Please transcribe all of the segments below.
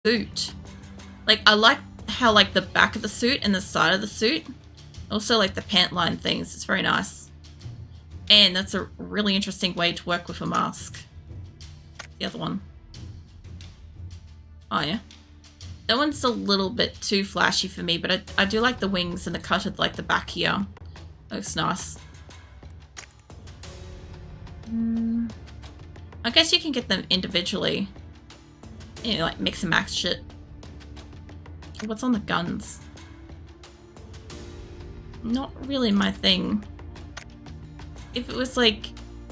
suit. Like, I like how, like, the back of the suit and the side of the suit. Also, like, the pant line things. It's very nice. And that's a really interesting way to work with a mask. The other one. Oh, yeah. That one's a little bit too flashy for me, but I do like the wings and the cut of, like, the back here. Looks nice. I guess you can get them individually. You know, like, mix and match shit. What's on the guns? Not really my thing. If it was, like,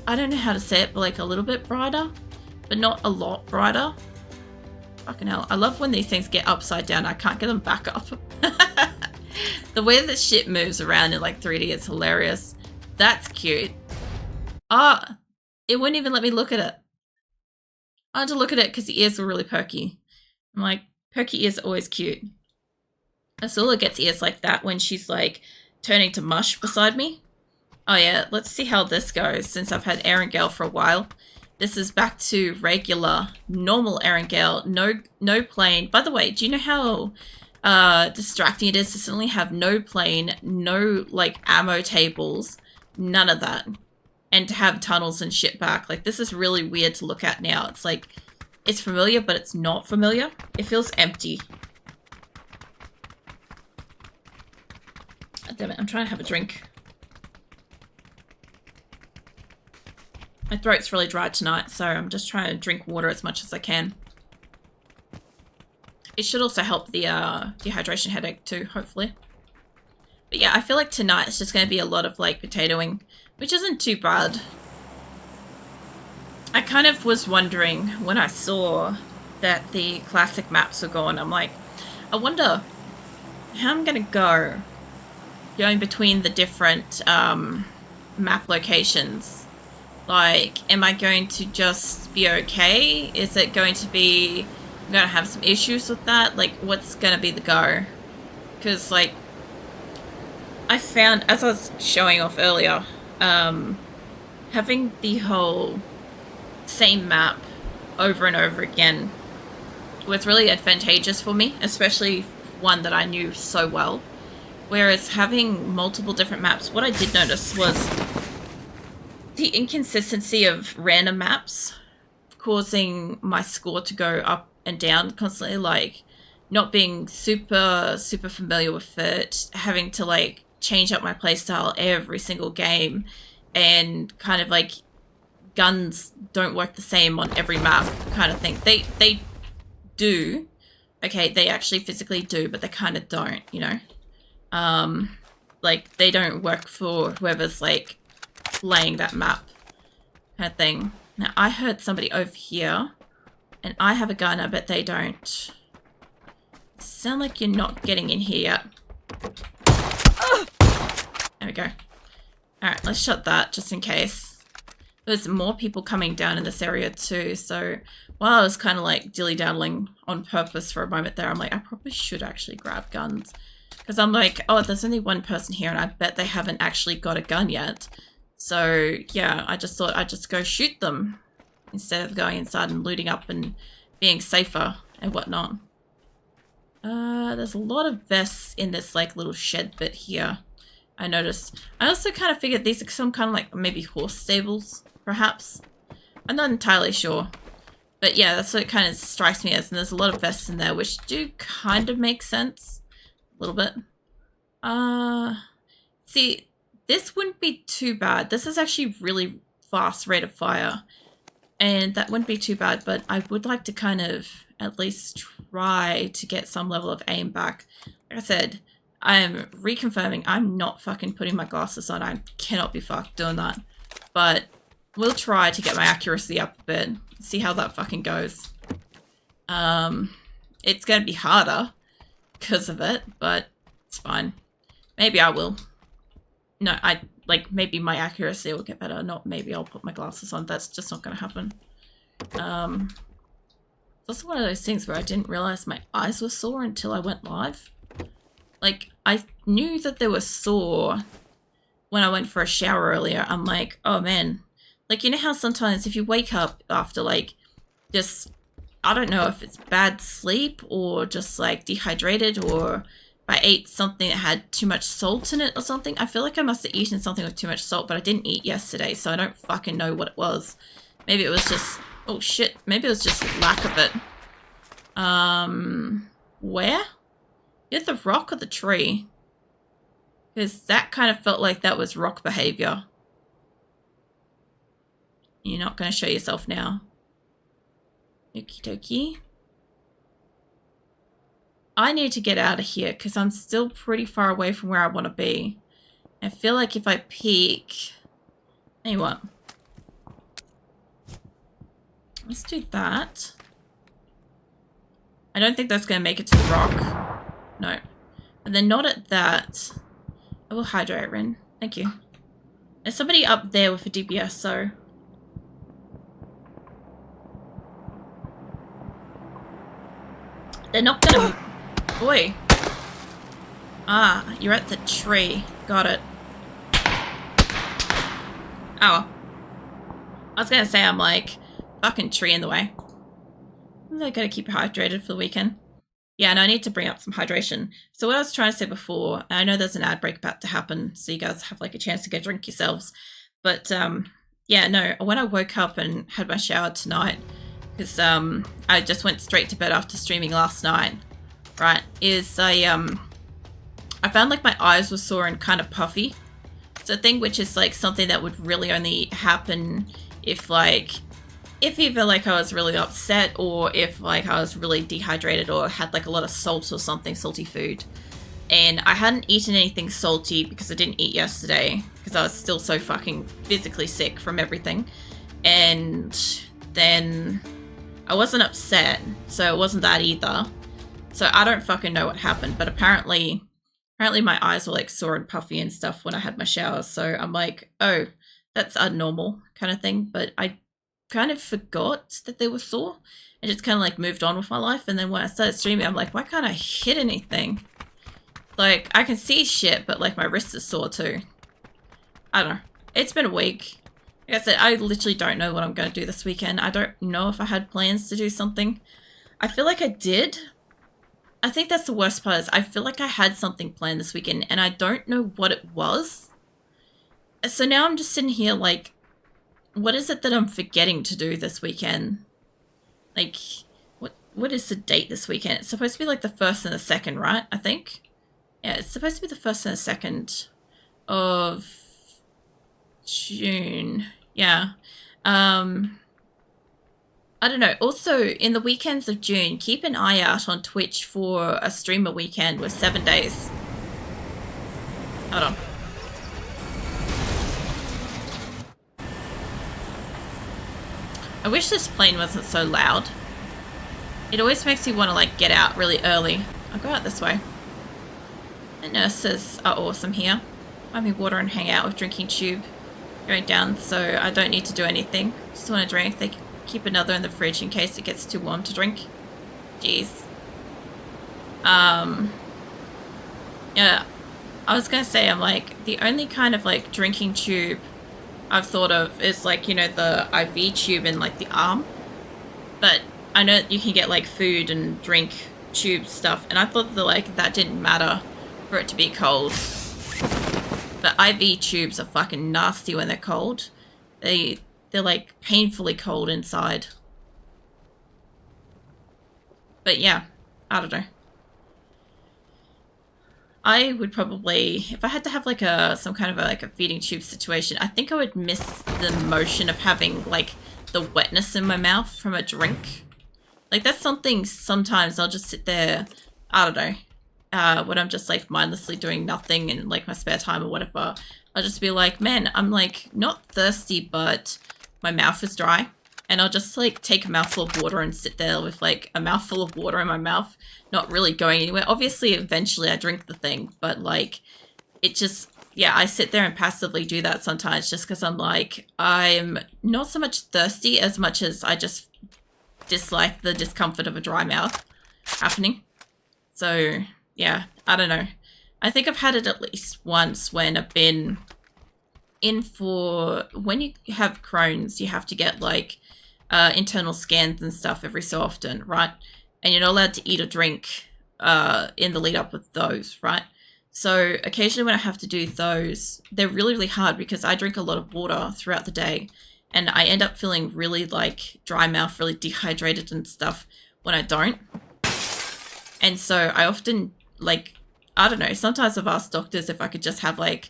I don't know how to say it, but, like, a little bit brighter, but not a lot brighter. Fucking hell. I love when these things get upside down. I can't get them back up. The way that shit moves around in, like, 3D is hilarious. That's cute. Ah! It wouldn't even let me look at it. I had to look at it because the ears were really perky. I'm like, perky ears are always cute. Azula gets ears like that when she's, like, turning to mush beside me. Oh yeah, let's see how this goes since I've had Erangel for a while. This is back to regular, normal Erangel, no plane. By the way, do you know how distracting it is to suddenly have no plane, no, like, ammo tables, none of that, and to have tunnels and shit back? Like, this is really weird to look at now. It's like, it's familiar, but it's not familiar. It feels empty. God damn it, I'm trying to have a drink. My throat's really dry tonight, so I'm just trying to drink water as much as I can. It should also help the dehydration headache too, hopefully. But yeah, I feel like tonight it's just going to be a lot of, like, potatoing, which isn't too bad. I kind of was wondering when I saw that the classic maps were gone, I'm like, I wonder how I'm going to going between the different map locations. Like, am I going to just be okay? Is it going to be, I'm going to have some issues with that? Like, what's going to be the go? Because, like, I found, as I was showing off earlier, having the whole same map over and over again was really advantageous for me, especially one that I knew so well. Whereas having multiple different maps, what I did notice was the inconsistency of random maps causing my score to go up and down constantly, like not being super familiar with it, having to, like, change up my playstyle every single game, and kind of, like, guns don't work the same on every map kind of thing. They do. Okay, they actually physically do, but they kind of don't, you know? Like, they don't work for whoever's, like, playing that map kind of thing. Now, I heard somebody over here, and I have a gun. I bet they don't. Sound like you're not getting in here yet. There we go. Alright, let's shut that just in case. There's more people coming down in this area too, so while I was kind of, like, dilly-daddling on purpose for a moment there, I'm like, I probably should actually grab guns. Because I'm like, oh, there's only one person here, and I bet they haven't actually got a gun yet. So, yeah, I just thought I'd just go shoot them instead of going inside and looting up and being safer and whatnot. There's a lot of vests in this, like, little shed bit here, I noticed. I also kind of figured these are some kind of, like, maybe horse stables, perhaps. I'm not entirely sure. But yeah, that's what it kind of strikes me as, and there's a lot of vests in there, which do kind of make sense. A little bit. See, this wouldn't be too bad. This is actually really fast rate of fire, and that wouldn't be too bad, but I would like to kind of at least try to get some level of aim back. Like I said, I am reconfirming I'm not fucking putting my glasses on. I cannot be fucked doing that. But we'll try to get my accuracy up a bit. See how that fucking goes. It's gonna be harder because of it, but it's fine. Maybe I will. No, maybe my accuracy will get better. Not maybe I'll put my glasses on. That's just not gonna happen. It's also one of those things where I didn't realize my eyes were sore until I went live. Like, I knew that they were sore when I went for a shower earlier. I'm like, oh man. Like, you know how sometimes if you wake up after, like, just I don't know if it's bad sleep or just like dehydrated, or I ate something that had too much salt in it or something. I feel like I must have eaten something with too much salt, but I didn't eat yesterday, so I don't fucking know what it was. Maybe it was just, oh shit, maybe it was just lack of it. Where? Is the rock or the tree? Because that kind of felt like that was rock behavior. You're not going to show yourself now. Okie dokie. I need to get out of here because I'm still pretty far away from where I want to be. I feel like if I peek... Hey, what? Let's do that. I don't think that's going to make it to the rock. No. And then not at that. I will hydrate, Rin. Thank you. There's somebody up there with a DPS, so... They're not going to... Boy. Ah, you're at the tree. Got it. Oh. I was going to say, I'm like, fucking tree in the way. I gotta keep hydrated for the weekend. Yeah, and I need to bring up some hydration. So what I was trying to say before, and I know there's an ad break about to happen, so you guys have like a chance to go drink yourselves. But yeah, no, when I woke up and had my shower tonight, because I just went straight to bed after streaming last night, right, is I found like my eyes were sore and kind of puffy. It's a thing which is like something that would really only happen if either like I was really upset, or if like I was really dehydrated or had like a lot of salt or something, salty food. And I hadn't eaten anything salty because I didn't eat yesterday because I was still so fucking physically sick from everything. And then I wasn't upset, so it wasn't that either. So I don't fucking know what happened, but apparently my eyes were like sore and puffy and stuff when I had my shower. So I'm like, oh, that's abnormal kind of thing. But I kind of forgot that they were sore and just kind of like moved on with my life. And then when I started streaming, I'm like, why can't I hit anything? Like, I can see shit, but like my wrist is sore too. I don't know. It's been a week. Like I said, I literally don't know what I'm going to do this weekend. I don't know if I had plans to do something. I feel like I did. I think that's the worst part, is I feel like I had something planned this weekend and I don't know what it was. So now I'm just sitting here like, what is it that I'm forgetting to do this weekend? Like, what is the date this weekend? It's supposed to be like the 1st and the 2nd, right? I think. Yeah, it's supposed to be the 1st and the 2nd of June. Yeah. I don't know. Also, in the weekends of June, keep an eye out on Twitch for a streamer weekend with 7 days. Hold on. I wish this plane wasn't so loud. It always makes me want to like get out really early. I'll go out this way. The nurses are awesome here. Buy me water and hang out with drinking tube going down, so I don't need to do anything. Just want to drink. They keep another in the fridge in case it gets too warm to drink. Jeez. Yeah. I was gonna say, I'm like, the only kind of like drinking tube I've thought of is like, you know, the IV tube in like the arm. But I know you can get like food and drink tube stuff, and I thought that like that didn't matter for it to be cold. But IV tubes are fucking nasty when they're cold. They're like painfully cold inside. But yeah, I don't know. I would probably, if I had to have like some kind of a feeding tube situation, I think I would miss the motion of having like the wetness in my mouth from a drink. Like that's something sometimes I'll just sit there, I don't know, when I'm just like mindlessly doing nothing in like my spare time or whatever. I'll just be like, man, I'm like not thirsty, but my mouth is dry. And I'll just like take a mouthful of water and sit there with like a mouthful of water in my mouth, not really going anywhere. Obviously, eventually I drink the thing, but like it just, yeah, I sit there and passively do that sometimes just because I'm like, I'm not so much thirsty as much as I just dislike the discomfort of a dry mouth happening. So yeah, I don't know. I think I've had it at least once when I've been in for, when you have Crohn's, you have to get like internal scans and stuff every so often, right? And you're not allowed to eat or drink in the lead up with those, right? So occasionally when I have to do those, they're really, really hard because I drink a lot of water throughout the day and I end up feeling really like dry mouth, really dehydrated and stuff when I don't. And so I often like, I don't know, sometimes I've asked doctors if I could just have like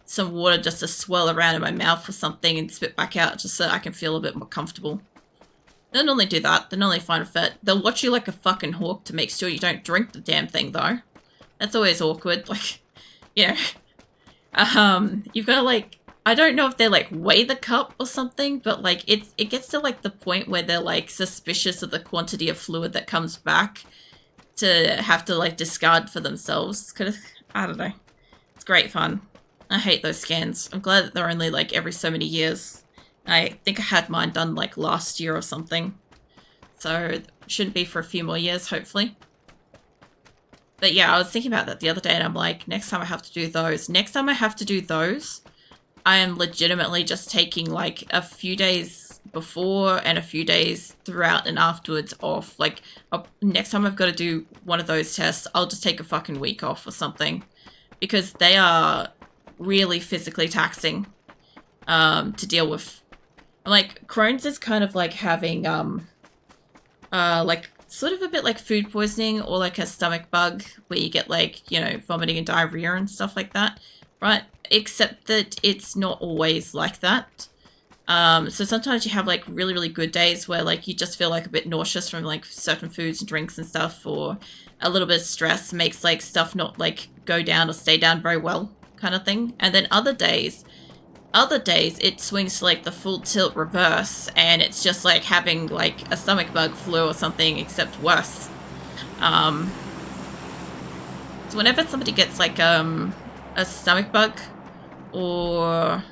some water just to swirl around in my mouth or something and spit back out just so I can feel a bit more comfortable. They'll normally do that. They're normally fine with it. They'll watch you like a fucking hawk to make sure you don't drink the damn thing though. That's always awkward. Like, you know, you've got to like, I don't know if they like weigh the cup or something, but like it gets to like the point where they're like suspicious of the quantity of fluid that comes back to have to like discard for themselves. Kind of, I don't know. It's great fun. I hate those scans. I'm glad that they're only like every so many years. I think I had mine done like last year or something. So it shouldn't be for a few more years, hopefully. But yeah, I was thinking about that the other day and I'm like, next time I have to do those. Next time I have to do those, I am legitimately just taking like a few days before and a few days throughout and afterwards off. Like next time I've got to do one of those tests, I'll just take a fucking week off or something. Because they are really physically taxing to deal with. Like Crohn's is kind of like having like sort of a bit like food poisoning or like a stomach bug where you get like, you know, vomiting and diarrhea and stuff like that, right? Except that it's not always like that. So sometimes you have like really, really good days where like you just feel like a bit nauseous from like certain foods and drinks and stuff, or a little bit of stress makes like stuff not like go down or stay down very well kind of thing. And then other days it swings to like the full tilt reverse and it's just like having like a stomach bug, flu or something, except worse. So whenever somebody gets like a stomach bug or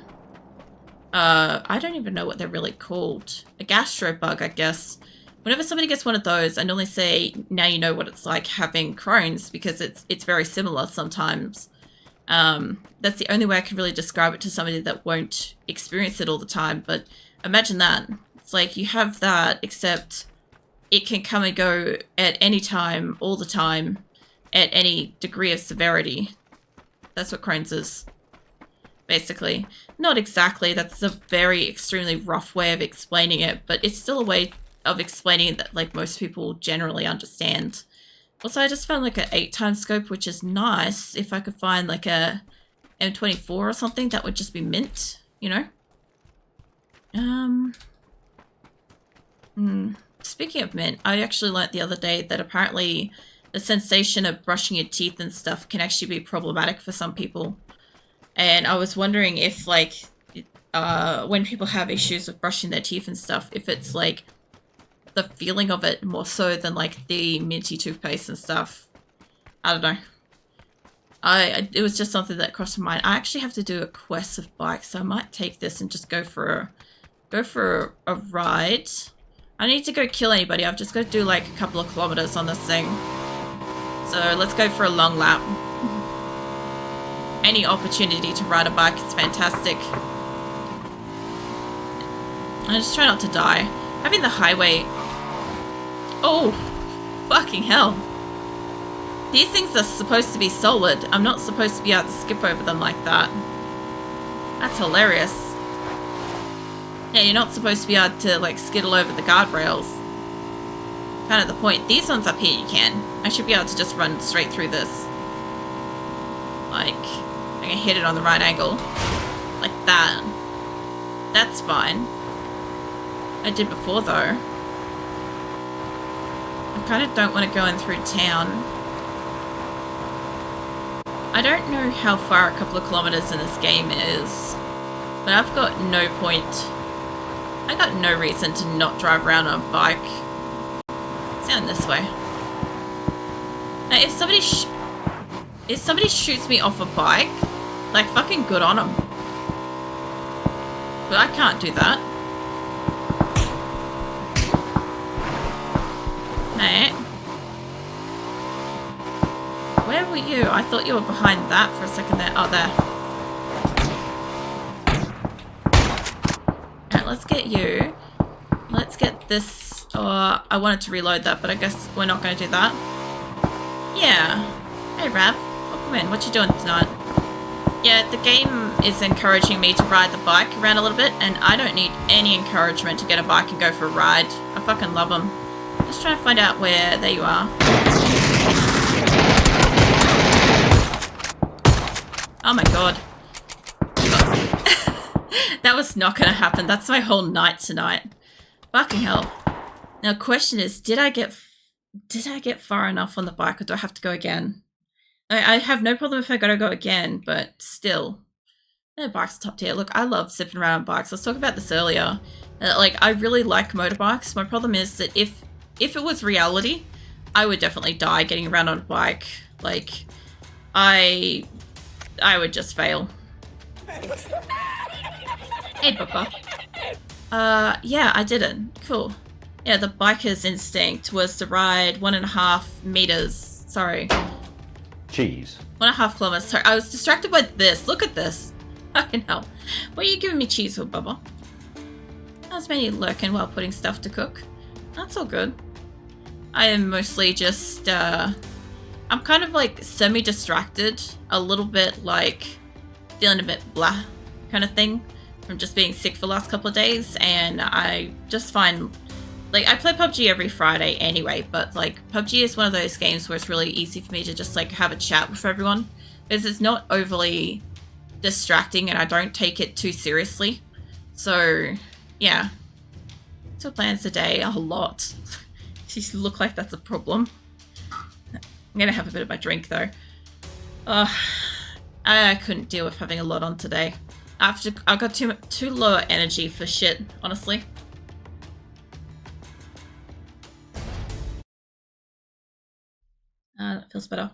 I don't even know what they're really called, a gastro bug, I guess. Whenever somebody gets one of those, I normally say, now you know what it's like having Crohn's, because it's very similar sometimes. That's the only way I can really describe it to somebody that won't experience it all the time. But imagine that. It's like you have that, except it can come and go at any time, all the time, at any degree of severity. That's what Crohn's is, basically. Not exactly. That's a very extremely rough way of explaining it, but it's still a way of explaining it that like most people generally understand. Also, I just found like an 8x scope, which is nice. If I could find like a M24 or something, that would just be mint, you know? Speaking of mint, I actually learnt the other day that apparently the sensation of brushing your teeth and stuff can actually be problematic for some people. And I was wondering if like, when people have issues with brushing their teeth and stuff, if it's like the feeling of it more so than like the minty toothpaste and stuff. I don't know. It was just something that crossed my mind. I actually have to do a quest of bikes, so I might take this and just go for a ride. I need to go kill anybody. I've just got to do like a couple of kilometers on this thing. So let's go for a long lap. Any opportunity to ride a bike is fantastic. I just try not to die. Having the highway... Oh, fucking hell. These things are supposed to be solid. I'm not supposed to be able to skip over them like that. That's hilarious. Yeah, you're not supposed to be able to, like, skittle over the guardrails. Kind of the point. These ones up here you can. I should be able to just run straight through this. Like, I'm gonna hit it on the right angle. Like that. That's fine. I did before, though. I kind of don't want to go in through town. I don't know how far a couple of kilometers in this game is, but I've got no point. I got no reason to not drive around on a bike. It's down this way. Now, if somebody shoots me off a bike, like, fucking good on them. But I can't do that. Mate. Where were you? I thought you were behind that for a second there. Oh, there. Alright, let's get you. Let's get this, or I wanted to reload that, but I guess we're not going to do that. Yeah. Hey, Rab. Welcome in. What you doing tonight? Yeah, the game is encouraging me to ride the bike around a little bit, and I don't need any encouragement to get a bike and go for a ride. I fucking love them. Just trying to find out where... There you are. Oh my god. That was not going to happen. That's my whole night tonight. Fucking hell. Now, question is, did I get far enough on the bike, or do I have to go again? I have no problem if I gotta go again, but still. The bike's top tier. Look, I love zipping around on bikes. Let's talk about this earlier. Like, I really like motorbikes. My problem is that if it was reality, I would definitely die getting around on a bike. Like, I would just fail. Hey, Papa. Yeah, I did it. Cool. Yeah, the biker's instinct was to ride 1.5 meters. Sorry. Cheese. 1.5 kilometers. Sorry, I was distracted by this. Look at this. Fucking hell. What are you giving me cheese for, Bubba? I was mainly lurking while putting stuff to cook. That's all good. I am mostly just, I'm kind of like semi-distracted. A little bit like feeling a bit blah kind of thing from just being sick for the last couple of days. And I just find... Like, I play PUBG every Friday anyway, but, like, PUBG is one of those games where it's really easy for me to just, like, have a chat with everyone. Because it's not overly distracting and I don't take it too seriously. So, yeah. So plans today a lot. You look like that's a problem. I'm gonna have a bit of my drink, though. I couldn't deal with having a lot on today. I got too low energy for shit, honestly. That feels better.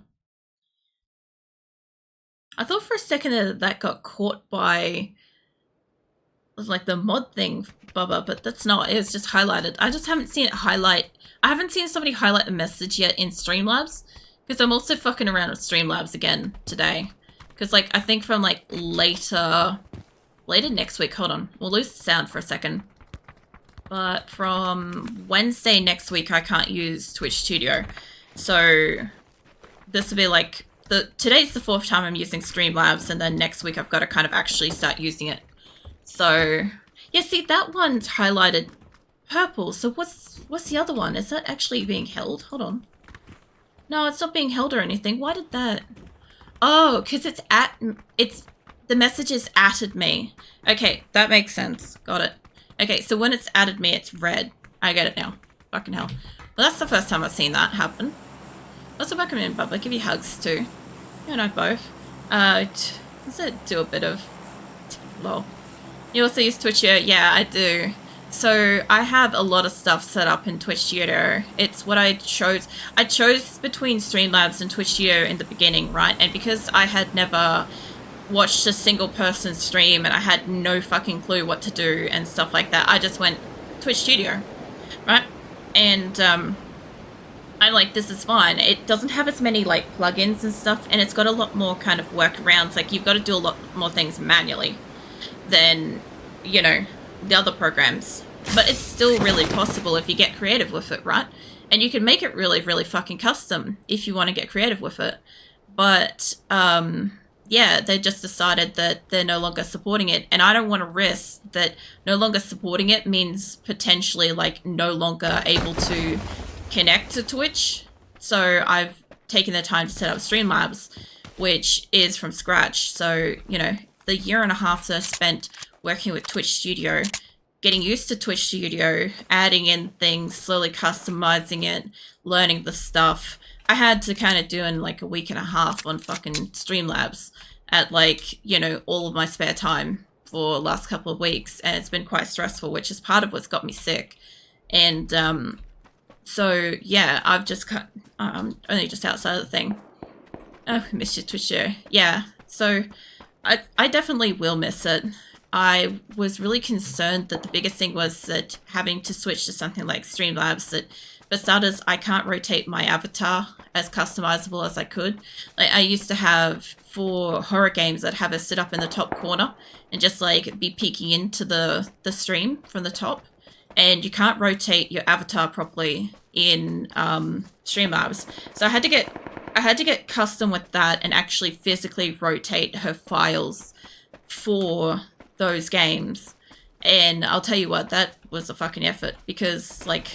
I thought for a second that got caught by like the mod thing, Bubba, but that's not. It was just highlighted. I just haven't seen it highlight. I haven't seen somebody highlight the message yet in Streamlabs, because I'm also fucking around with Streamlabs again today. Because like I think from like later next week. Hold on, we'll lose the sound for a second. But from Wednesday next week, I can't use Twitch Studio. So this will be like today's the 4th time I'm using Streamlabs, and then next week I've got to kind of actually start using it. So yeah, see, that one's highlighted purple. So what's the other one? Is that actually being held? Hold on. No, it's not being held or anything. Why did that? Oh, because the message is atted me. Okay, that makes sense. Got it. Okay, so when it's added me, it's red. I get it now. Fucking hell. Well, that's the first time I've seen that happen. Also, welcome in, Bubba. Give you hugs, too. You and I both. Does it do a bit of... Lol. You also use Twitch Studio? Yeah, I do. So, I have a lot of stuff set up in Twitch Studio. It's what I chose. I chose between Streamlabs and Twitch Studio in the beginning, right? And because I had never watched a single person stream and I had no fucking clue what to do and stuff like that, I just went Twitch Studio, right? And I'm like, this is fine. It doesn't have as many like plugins and stuff, and it's got a lot more kind of workarounds. Like, you've got to do a lot more things manually than, you know, the other programs. But it's still really possible if you get creative with it, right? And you can make it really, really fucking custom if you want to get creative with it. But yeah, they just decided that they're no longer supporting it, and I don't want to risk that no longer supporting it means potentially like no longer able to connect to Twitch. So I've taken the time to set up Streamlabs, which is from scratch. So, you know, the 1.5 years that I spent working with Twitch Studio, getting used to Twitch Studio, adding in things, slowly customizing it, learning the stuff, I had to kind of do in like 1.5 weeks on fucking Streamlabs at like, you know, all of my spare time for the last couple of weeks. And it's been quite stressful, which is part of what's got me sick. And so yeah, I've just cut, I'm only just outside of the thing. Oh, miss your Twitch show. Yeah, so I definitely will miss it. I was really concerned that the biggest thing was that having to switch to something like Streamlabs, that for starters, I can't rotate my avatar as customizable as I could. Like, I used to have, for horror games, I'd have her sit up in the top corner and just like be peeking into the stream from the top. and you can't rotate your avatar properly in Streamlabs. So I had to get custom with that and actually physically rotate her files for those games. And I'll tell you what, that was a fucking effort, because like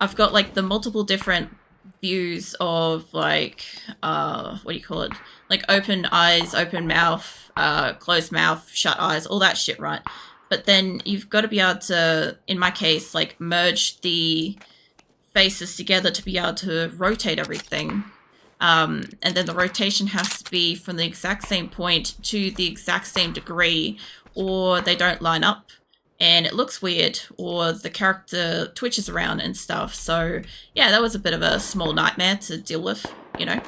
I've got like the multiple different views of like what do you call it? Like open eyes, open mouth, closed mouth, shut eyes, all that shit, right? But then you've got to be able to, in my case, like merge the faces together to be able to rotate everything. And then the rotation has to be from the exact same point to the exact same degree, or they don't line up and it looks weird, or the character twitches around and stuff. So yeah, that was a bit of a small nightmare to deal with, you know.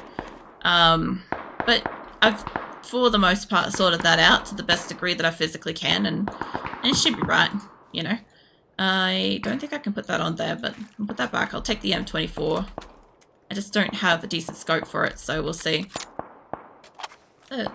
But I've, for the most part, sorted that out to the best degree that I physically can, and it should be right, you know. I don't think I can put that on there, but I'll put that back. I'll take the M24. I just don't have a decent scope for it, so we'll see. Doing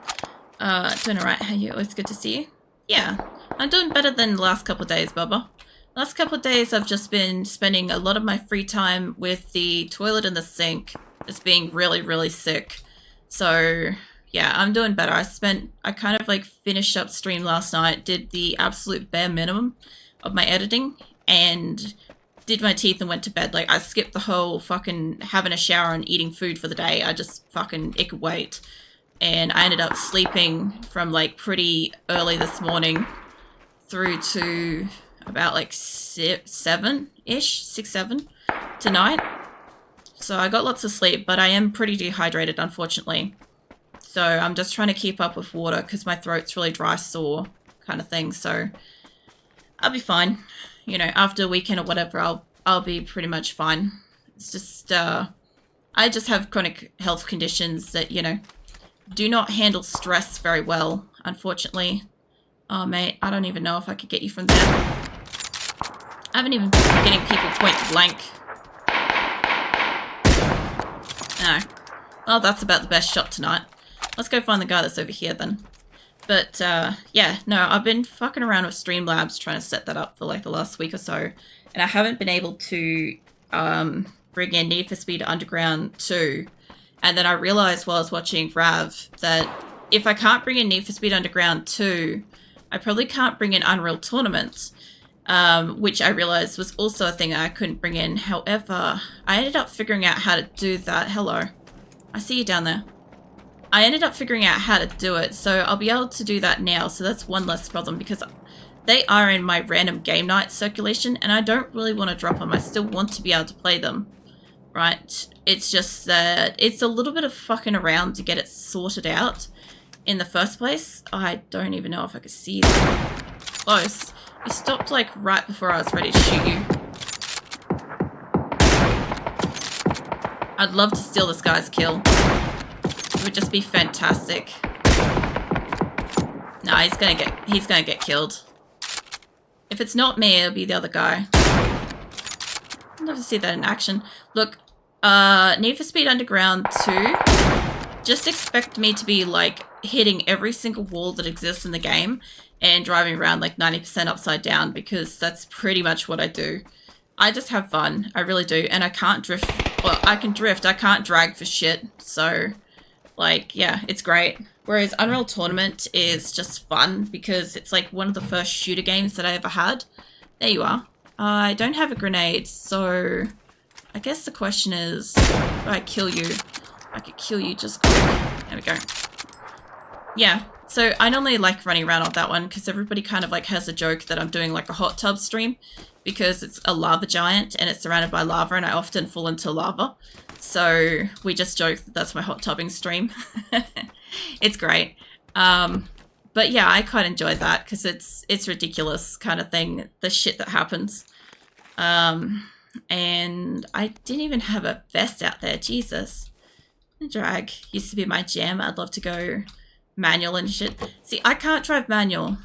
alright, how are you? Always good to see you. Yeah, I'm doing better than the last couple of days, Bubba. Last couple of days I've just been spending a lot of my free time with the toilet and the sink, just being really, really sick. So yeah, I'm doing better. I kind of like finished up stream last night, did the absolute bare minimum of my editing, and did my teeth and went to bed. Like, I skipped the whole fucking having a shower and eating food for the day. I just fucking, it could wait. And I ended up sleeping from like pretty early this morning through to about like 7-ish, 6, 7 tonight. So I got lots of sleep, but I am pretty dehydrated, unfortunately. So I'm just trying to keep up with water because my throat's really dry, sore kind of thing. So I'll be fine. You know, after a weekend or whatever, I'll be pretty much fine. It's just, I just have chronic health conditions that, you know, do not handle stress very well, unfortunately. Oh, mate, I don't even know if I could get you from there. I haven't even been getting people point blank. No. Well, that's about the best shot tonight. Let's go find the guy that's over here then. But, yeah, no, I've been fucking around with Streamlabs trying to set that up for like the last week or so. And I haven't been able to bring in Need for Speed Underground 2. And then I realized while I was watching Rav that if I can't bring in Need for Speed Underground 2, I probably can't bring in Unreal Tournament, which I realized was also a thing I couldn't bring in. However, I ended up figuring out how to do that. Hello. I see you down there. I ended up figuring out how to do it, so I'll be able to do that now. So that's one less problem, because they are in my random game night circulation, and I don't really want to drop them. I still want to be able to play them. Right, it's just that it's a little bit of fucking around to get it sorted out in the first place. I don't even know if I could see that. Close. You stopped like right before I was ready to shoot you. I'd love to steal this guy's kill. It would just be fantastic. Nah, he's gonna get killed. If it's not me, it'll be the other guy. I'd love to see that in action. Look, Need for Speed Underground 2, just expect me to be, like, hitting every single wall that exists in the game and driving around, like, 90% upside down, because that's pretty much what I do. I just have fun. I really do. And I can't drift. Well, I can drift. I can't drag for shit. So, like, yeah, it's great. Whereas Unreal Tournament is just fun because it's, like, one of the first shooter games that I ever had. There you are. I don't have a grenade, so I guess the question is, if I kill you, I could kill you just quick. There we go. Yeah, so I normally like running around on that one because everybody kind of like has a joke that I'm doing like a hot tub stream because it's a lava giant and it's surrounded by lava and I often fall into lava. So we just joke that that's my hot tubbing stream. It's great. But yeah, I quite enjoyed that because it's ridiculous kind of thing, the shit that happens. And I didn't even have a vest out there, Jesus. Drag used to be my jam. I'd love to go manual and shit. See, I can't drive manual.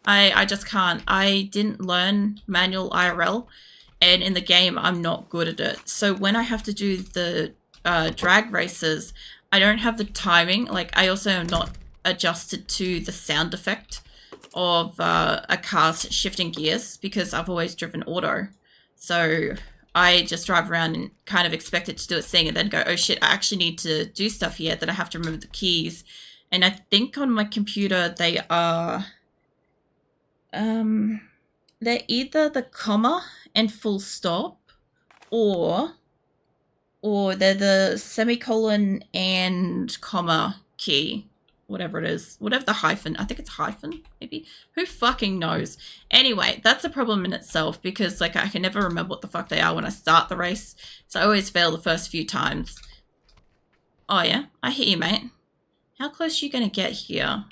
I just can't. I didn't learn manual IRL, and in the game, I'm not good at it. So when I have to do the drag races, I don't have the timing. Like, I also am not adjusted to the sound effect of a car shifting gears because I've always driven auto. So I just drive around and kind of expect it to do its thing and then go, oh shit, I actually need to do stuff here that I have to remember the keys. And I think on my computer they are, they're either the comma and full stop, or they're the semicolon and comma key, whatever it is, whatever the hyphen, I think it's hyphen, maybe, who fucking knows. Anyway, that's a problem in itself, because like I can never remember what the fuck they are when I start the race, so I always fail the first few times. Oh yeah, I hear you, mate. How close are you gonna get here?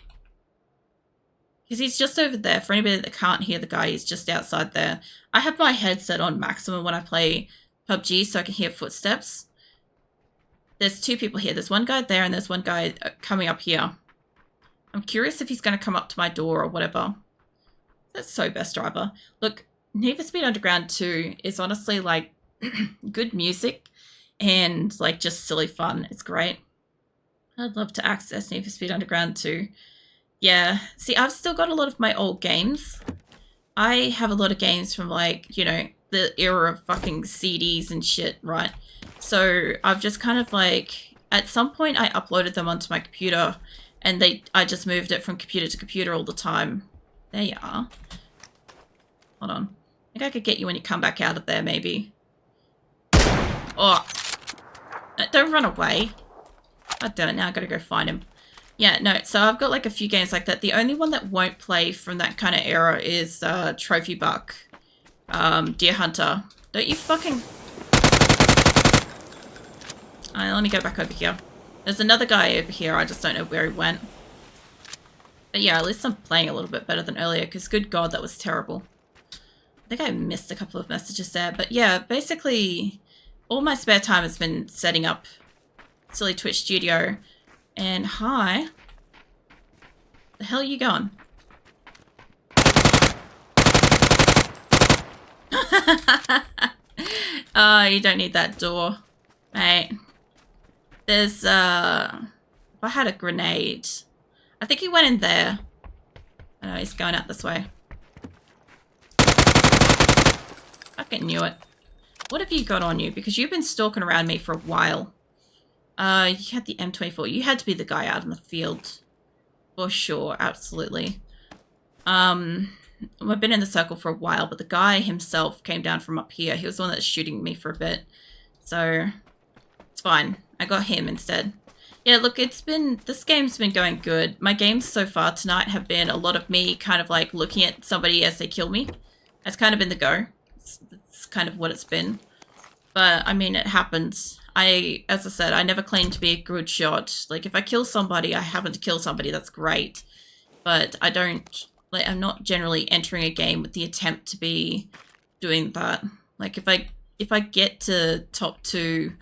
Because he's just over there. For anybody that can't hear the guy, he's just outside there. I have my headset on maximum when I play PUBG so I can hear footsteps. There's two people here. There's one guy there and there's one guy coming up here. I'm curious if he's going to come up to my door or whatever. That's so best driver. Look, Need for Speed Underground 2 is honestly like good music and like just silly fun. It's great. I'd love to access Need for Speed Underground 2. Yeah, see, I've still got a lot of my old games. I have a lot of games from like, you know, the era of fucking CDs and shit, right? So I've just kind of like, at some point I uploaded them onto my computer and I just moved it from computer to computer all the time. There you are. Hold on. I think I could get you when you come back out of there, maybe. Oh. Don't run away. God damn it, now I gotta go find him. Yeah, no, so I've got like a few games like that. The only one that won't play from that kind of era is Trophy Buck. Deer Hunter. Don't you fucking... let me go back over here. There's another guy over here, I just don't know where he went. But yeah, at least I'm playing a little bit better than earlier, because good god, that was terrible. I think I missed a couple of messages there, but yeah, basically all my spare time has been setting up Silly Twitch Studio. And hi. The hell are you going? Oh, you don't need that door. Mate. There's, if I had a grenade. I think he went in there. I know, he's going out this way. Fucking knew it. What have you got on you? Because you've been stalking around me for a while. You had the M24. You had to be the guy out in the field. For sure, absolutely. I've been in the circle for a while, but the guy himself came down from up here. He was the one that's shooting me for a bit. So, it's fine. I got him instead. Yeah, look, this game's been going good. My games so far tonight have been a lot of me kind of like looking at somebody as they kill me. That's kind of been the go. It's kind of what it's been. But, I mean, it happens. As I said, I never claim to be a good shot. Like, if I kill somebody, I happen to kill somebody, that's great. But I don't, like, I'm not generally entering a game with the attempt to be doing that. Like, if I get to top 2,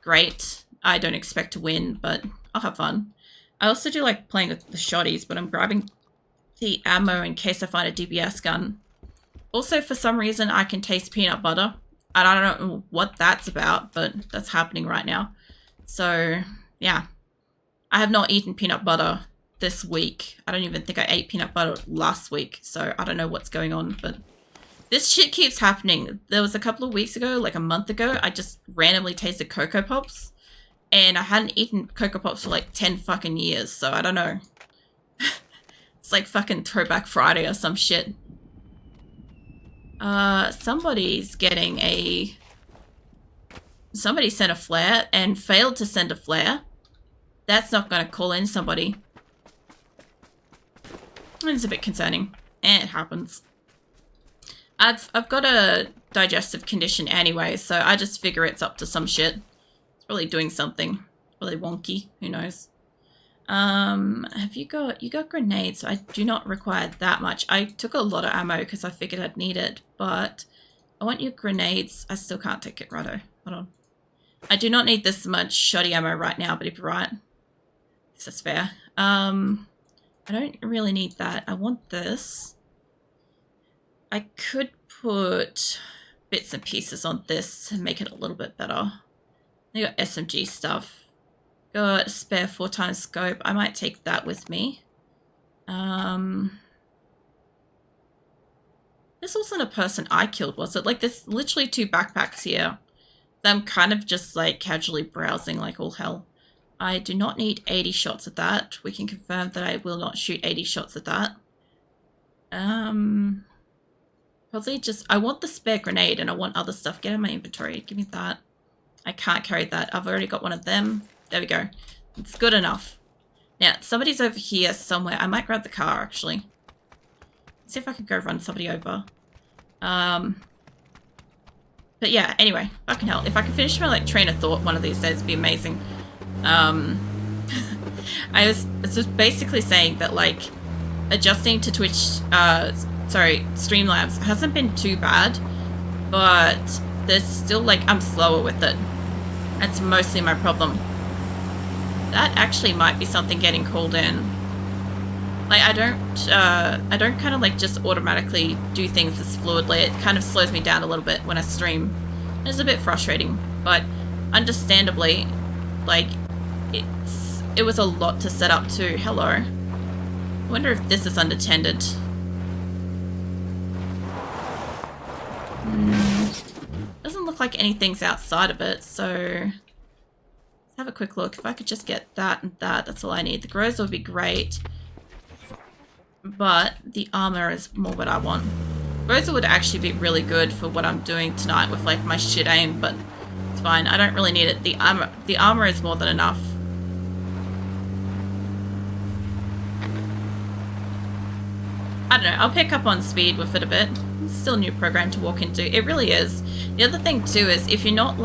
great. I don't expect to win, but I'll have fun. I also do like playing with the shotties, but I'm grabbing the ammo in case I find a DBS gun. Also, for some reason, I can taste peanut butter. I don't know what that's about, but that's happening right now. So, yeah. I have not eaten peanut butter this week. I don't even think I ate peanut butter last week, so I don't know what's going on, but this shit keeps happening. There was a couple of weeks ago, like a month ago, I just randomly tasted Cocoa Pops, and I hadn't eaten Cocoa Pops for like 10 fucking years, so I don't know. It's like fucking Throwback Friday or some shit. Somebody's getting a... Somebody sent a flare and failed to send a flare. That's not going to call in somebody. It's a bit concerning. It happens. I've got a digestive condition anyway, so I just figure it's up to some shit. It's probably doing something. Really wonky. Who knows? You got grenades, so I do not require that much. I took a lot of ammo because I figured I'd need it, but I want your grenades. I still can't take it, righto. Hold on. I do not need this much shoddy ammo right now, but if you're right, this is fair. I don't really need that. I want this. I could put bits and pieces on this and make it a little bit better. I got SMG stuff. Got a spare 4x scope. I might take that with me. This wasn't a person I killed, was it? Like, there's literally 2 backpacks here. I'm kind of just, like, casually browsing like all hell. I do not need 80 shots at that. We can confirm that I will not shoot 80 shots at that. Probably just... I want the spare grenade and I want other stuff. Get in my inventory. Give me that. I can't carry that. I've already got one of them. There we go. It's good enough. Now, somebody's over here somewhere. I might grab the car, actually. See if I can go run somebody over. But yeah, anyway, fucking hell. If I can finish my, like, train of thought one of these days, it'd be amazing. I was just basically saying that, like, adjusting to Twitch, Streamlabs hasn't been too bad, but there's still, like, I'm slower with it. That's mostly my problem. That actually might be something getting called in. Like, I don't kind of, like, just automatically do things as fluidly. It kind of slows me down a little bit when I stream. It's a bit frustrating, but understandably, like, it was a lot to set up too. Hello. I wonder if this is unattended. Doesn't look like anything's outside of it, so let's have a quick look. If I could just get that and that, that's all I need. The grows would be great, but the armor is more what I want. Grows would actually be really good for what I'm doing tonight with, like, my shit aim, but it's fine. I don't really need it. The armor is more than enough. I don't know, I'll pick up on speed with it a bit. It's still a new program to walk into. It really is. The other thing too is if you're not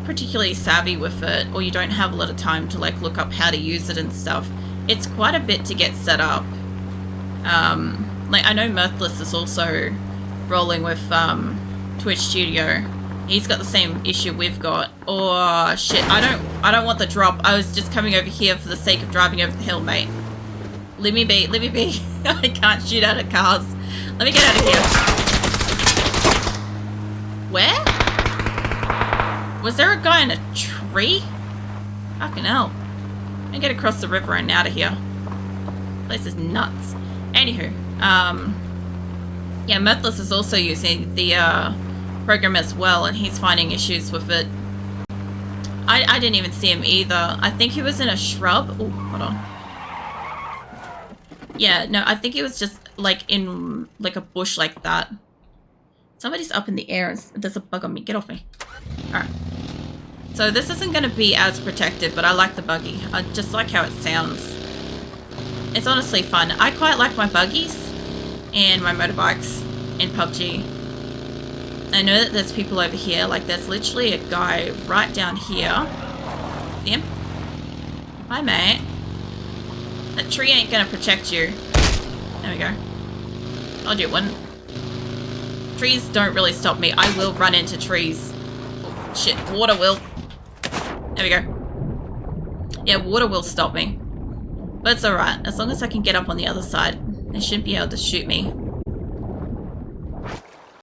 particularly savvy with it, or you don't have a lot of time to, like, look up how to use it and stuff, it's quite a bit to get set up. Like, I know Mirthless is also rolling with Twitch Studio. He's got the same issue we've got. Oh shit, I don't want the drop. I was just coming over here for the sake of driving over the hill, mate. Leave me be, leave me be. I can't shoot out at cars. Let me get out of here. Where? Was there a guy in a tree? Fucking hell. I'm gonna get across the river and out of here. This place is nuts. Anywho, yeah, Mirthless is also using the program as well, and he's finding issues with it. I didn't even see him either. I think he was in a shrub. Oh, hold on. Yeah, no, I think it was just, like, in, like, a bush like that. Somebody's up in the air and there's a bug on me. Get off me. Alright. So this isn't going to be as protected, but I like the buggy. I just like how it sounds. It's honestly fun. I quite like my buggies and my motorbikes in PUBG. I know that there's people over here. Like, there's literally a guy right down here. See him? Hi, mate. That tree ain't gonna protect you. There we go. Told you it wouldn't. Trees don't really stop me. I will run into trees. Oh, shit. Water will. There we go. Yeah, water will stop me. But it's alright. As long as I can get up on the other side, they shouldn't be able to shoot me.